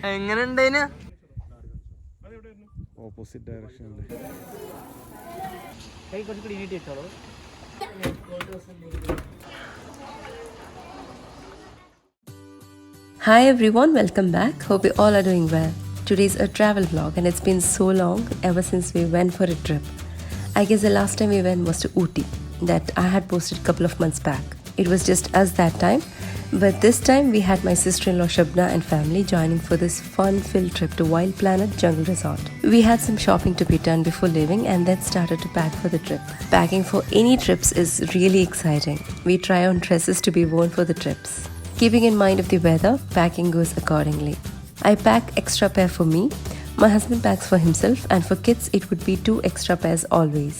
എങ്ങനെയുണ്ടേന്? Opposite ഡയറക്ഷനിൽ. Hi everyone, welcome back. Hope you all are doing well. Today's a travel vlog and it's been so long ever since we went for a trip. I guess the last time we went was to Ooty that I had posted a couple of months back. It was just us that time, but this time we had my sister-in-law Shabna and family joining for this fun-filled trip to Wild Planet Jungle Resort. We had some shopping to be done before leaving and then started to pack for the trip. Packing for any trips is really exciting. We try on dresses to be worn for the trips. Keeping in mind of the weather, packing goes accordingly. I pack extra pair for me, my husband packs for himself, and for kids it would be 2 extra pairs always.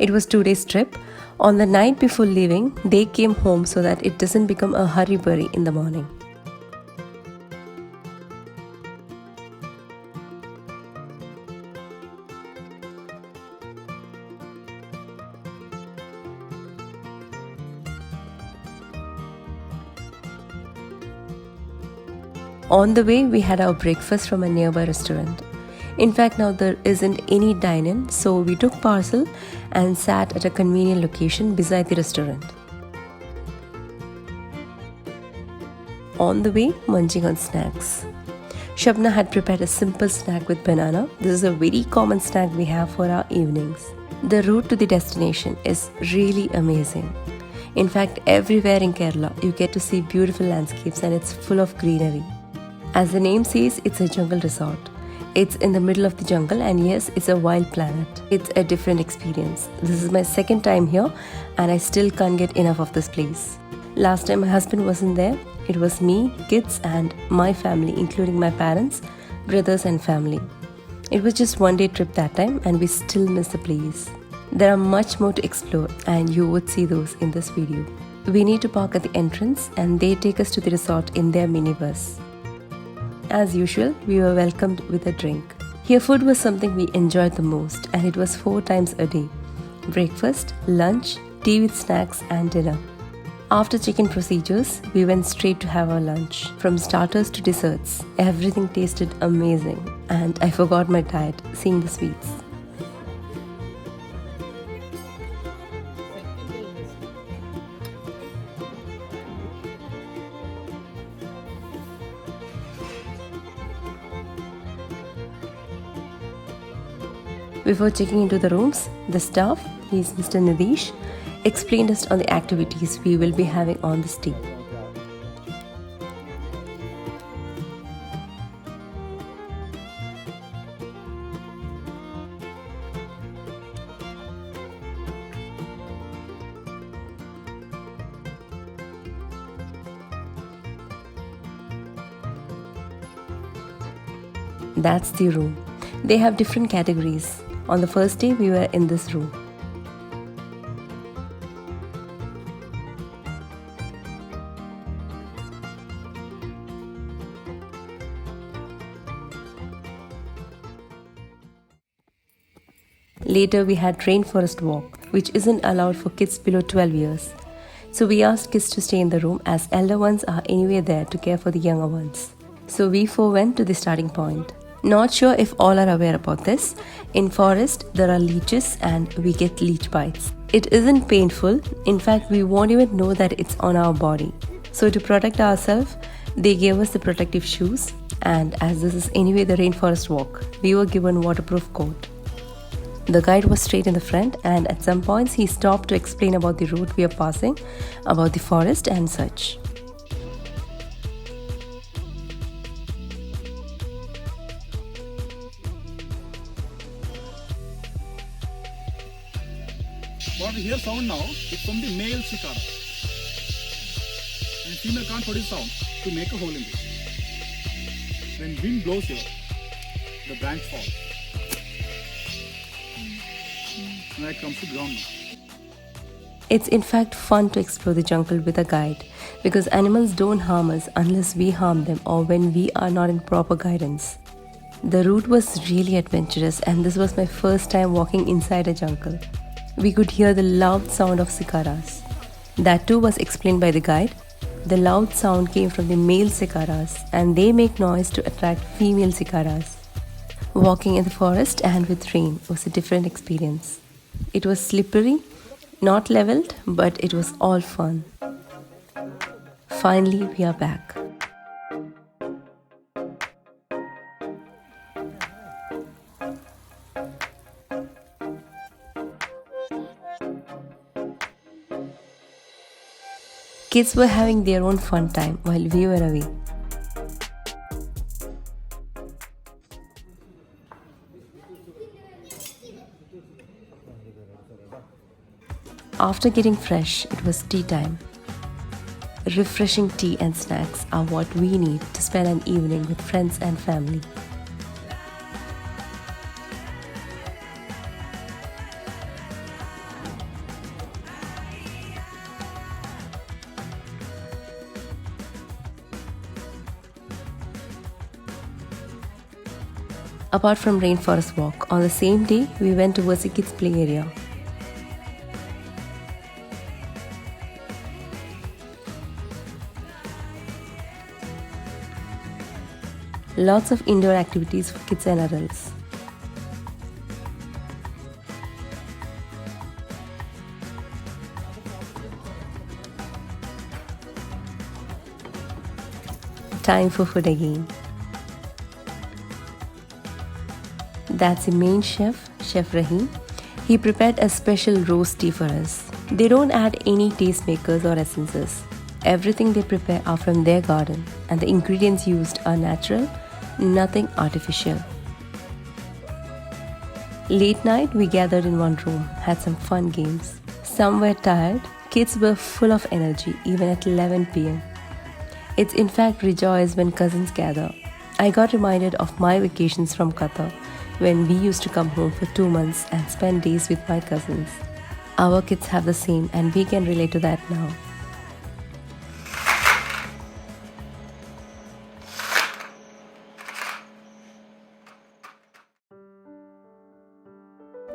It was 2 days trip. On the night before leaving, they came home so that it doesn't become a hurry-burry in the morning. On the way, we had our breakfast from a nearby restaurant. In fact, now there isn't any dine-in, so we took parcel and sat at a convenient location beside the restaurant. On the way, munching on snacks. Shabna had prepared a simple snack with banana. This is a very common snack we have for our evenings. The route to the destination is really amazing. In fact, everywhere in Kerala, you get to see beautiful landscapes and it's full of greenery. As the name says, it's a jungle resort. It's in the middle of the jungle and yes, it's a wild planet. It's a different experience. This is my second time here and I still can't get enough of this place. Last time my husband wasn't there. It was me, kids and my family including my parents, brothers and family. It was just 1 day trip that time and we still miss the place. There are much more to explore and you would see those in this video. We need to park at the entrance and they take us to the resort in their minibus. As usual, we were welcomed with a drink. Here food was something we enjoyed the most and it was 4 times a day. Breakfast, lunch, tea with snacks and dinner. After check-in procedures, we went straight to have our lunch. From starters to desserts, everything tasted amazing and I forgot my diet seeing the sweets. Before checking into the rooms, the staff, he is Mr. Nidish, explained us on the activities we will be having on the stay. That's the room. They have different categories. On the first day, we were in this room. Later, we had Rainforest walk, which isn't allowed for kids below 12 years. So we asked kids to stay in the room as elder ones are anyway there to care for the younger ones. So we 4 went to the starting point. Not sure if all are aware about this. In forest, there are leeches and we get leech bites. It isn't painful. In fact, we won't even know that it's on our body. So to protect ourselves, they gave us the protective shoes. And as this is anyway the rainforest walk, we were given waterproof coat. The guide was straight in the front and at some points he stopped to explain about the route we are passing, about the forest and such. What we hear sound now is from the male cicada. And female can't produce sound to make a hole in this. When wind blows here, the branch falls. And that comes to ground now. It's in fact fun to explore the jungle with a guide because animals don't harm us unless we harm them or when we are not in proper guidance. The route was really adventurous and this was my first time walking inside a jungle. We could hear the loud sound of cicadas. That too was explained by the guide. The loud sound came from the male cicadas, and they make noise to attract female cicadas. Walking in the forest and with rain was a different experience. It was slippery, not leveled, but it was all fun. Finally, we are back. Kids were having their own fun time while we were away. After getting fresh, it was tea time. Refreshing tea and snacks are what we need to spend an evening with friends and family. Apart from Rainforest walk, on the same day, we went towards the kids' play area. Lots of indoor activities for kids and adults. Time for food again. That's the main chef, Chef Rahim. He prepared a special roast tea for us. They don't add any tastemakers or essences. Everything they prepare are from their garden, and the ingredients used are natural, nothing artificial. Late night, we gathered in one room, had some fun games. Some were tired, kids were full of energy even at 11 p.m. It's in fact rejoice when cousins gather. I got reminded of my vacations from Qatar, when we used to come home for 2 months and spend days with my cousins. Our kids have the same, and we can relate to that now.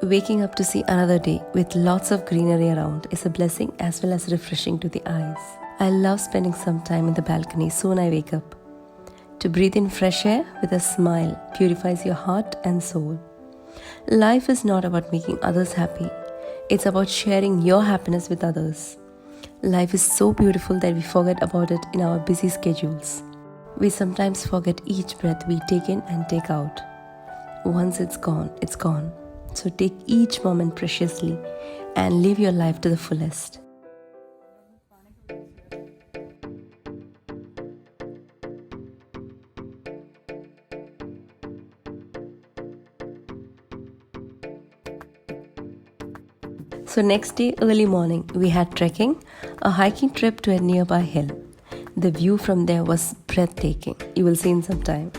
Waking up to see another day with lots of greenery around is a blessing as well as refreshing to the eyes. I love spending some time in the balcony soon I wake up. To breathe in fresh air with a smile purifies your heart and soul. Life is not about making others happy. It's about sharing your happiness with others. Life is so beautiful that we forget about it in our busy schedules. We sometimes forget each breath we take in and take out. Once it's gone, it's gone. So take each moment preciously and live your life to the fullest. So next day, early morning, we had trekking, a hiking trip to a nearby hill. The view from there was breathtaking. You will see in some time.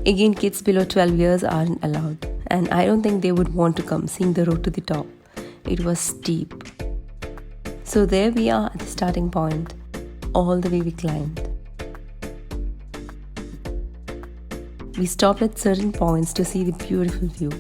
Again, kids below 12 years aren't allowed, and I don't think they would want to come seeing the road to the top. It was steep. So there we are at the starting point. All the way we climbed. We stopped at certain points to see the beautiful view.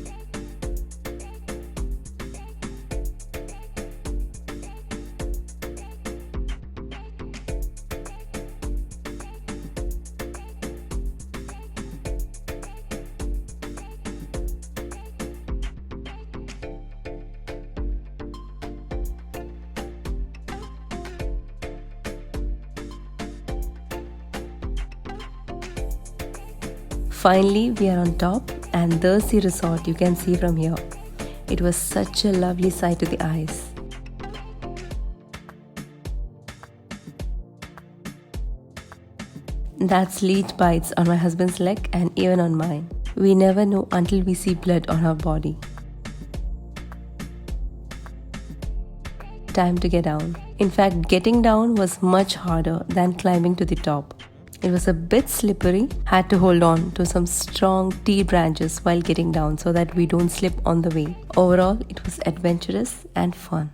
Finally, we are on top, and there's the resort you can see from here. It was such a lovely sight to the eyes. That's leech bites on my husband's leg and even on mine. We never know until we see blood on our body. Time to get down. In fact, getting down was much harder than climbing to the top. It was a bit slippery, had to hold on to some strong tea branches while getting down so that we don't slip on the way. Overall, it was adventurous and fun.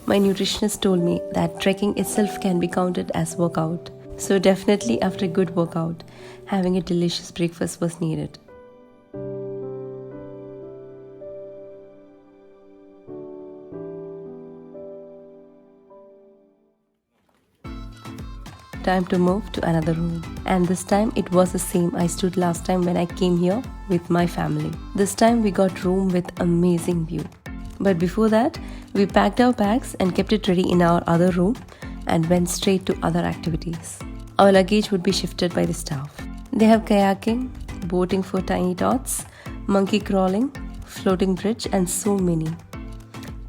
My nutritionist told me that trekking itself can be counted as workout. So definitely after a good workout, having a delicious breakfast was needed. time to move to another room. And this time it was the same I stood last time when I came here with my family. This time we got room with amazing view. But before that, we packed our bags and kept it ready in our other room and went straight to other activities. Our luggage would be shifted by the staff. They have kayaking, boating for tiny tots, monkey crawling, floating bridge and so many.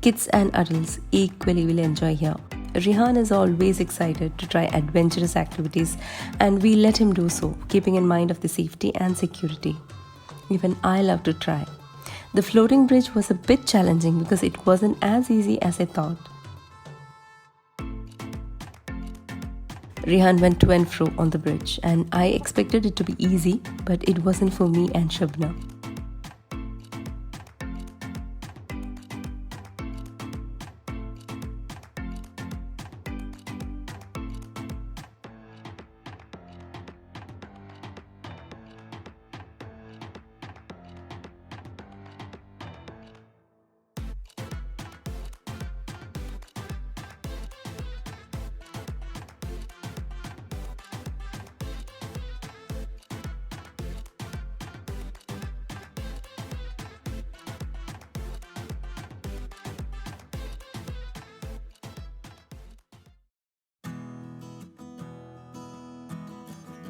Kids and adults equally will enjoy here. Rihan is always excited to try adventurous activities and we let him do so, keeping in mind of the safety and security. Even I love to try. The floating bridge was a bit challenging because it wasn't as easy as I thought. Rihan went to and fro on the bridge and I expected it to be easy, but it wasn't for me and Shabna.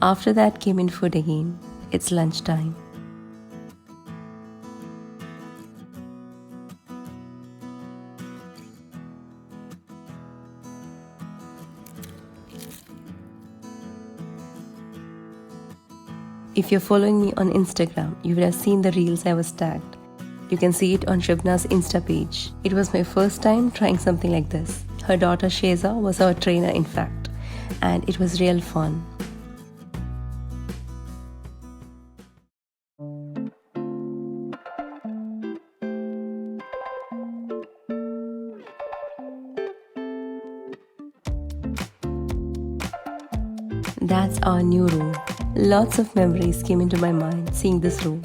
After that came in food again. It's lunchtime. If you're following me on Instagram, you would have seen the reels I was tagged. You can see it on Shabna's Insta page. It was my first time trying something like this. Her daughter Sheza was our trainer in fact, and it was real fun. That's our new room. Lots of memories came into my mind seeing this room.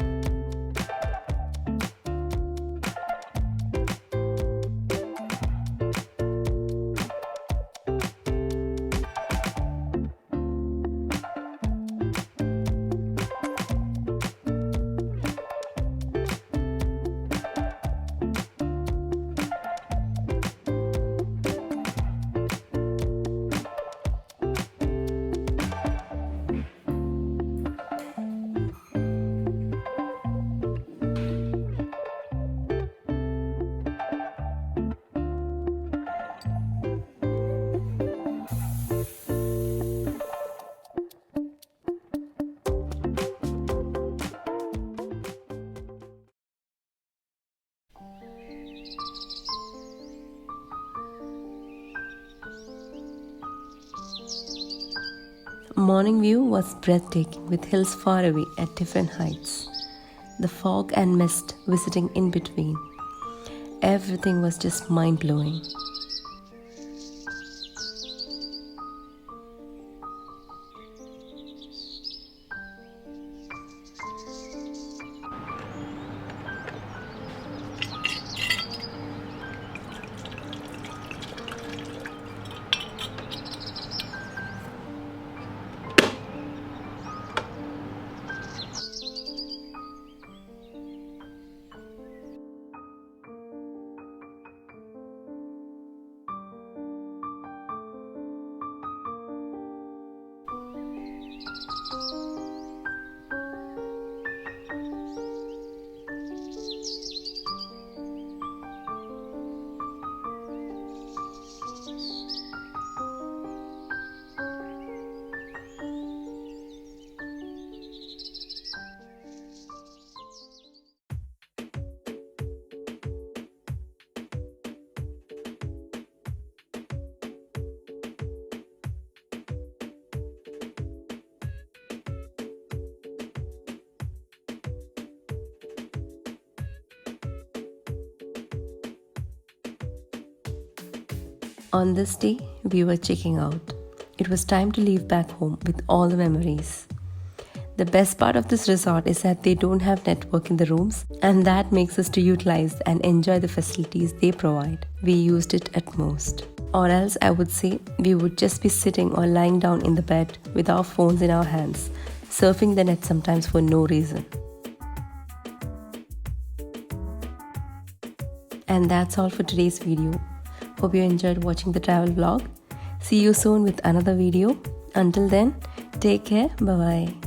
Morning view was breathtaking with hills far away at different heights. The fog and mist visiting in between. Everything was just mind-blowing. On this day, we were checking out. It was time to leave back home with all the memories. The best part of this resort is that they don't have network in the rooms, and that makes us to utilize and enjoy the facilities they provide. We used it at most. Or else I would say we would just be sitting or lying down in the bed with our phones in our hands, surfing the net sometimes for no reason. And that's all for today's video. Hope you enjoyed watching the travel vlog. See you soon with another video. Until then, take care. Bye bye.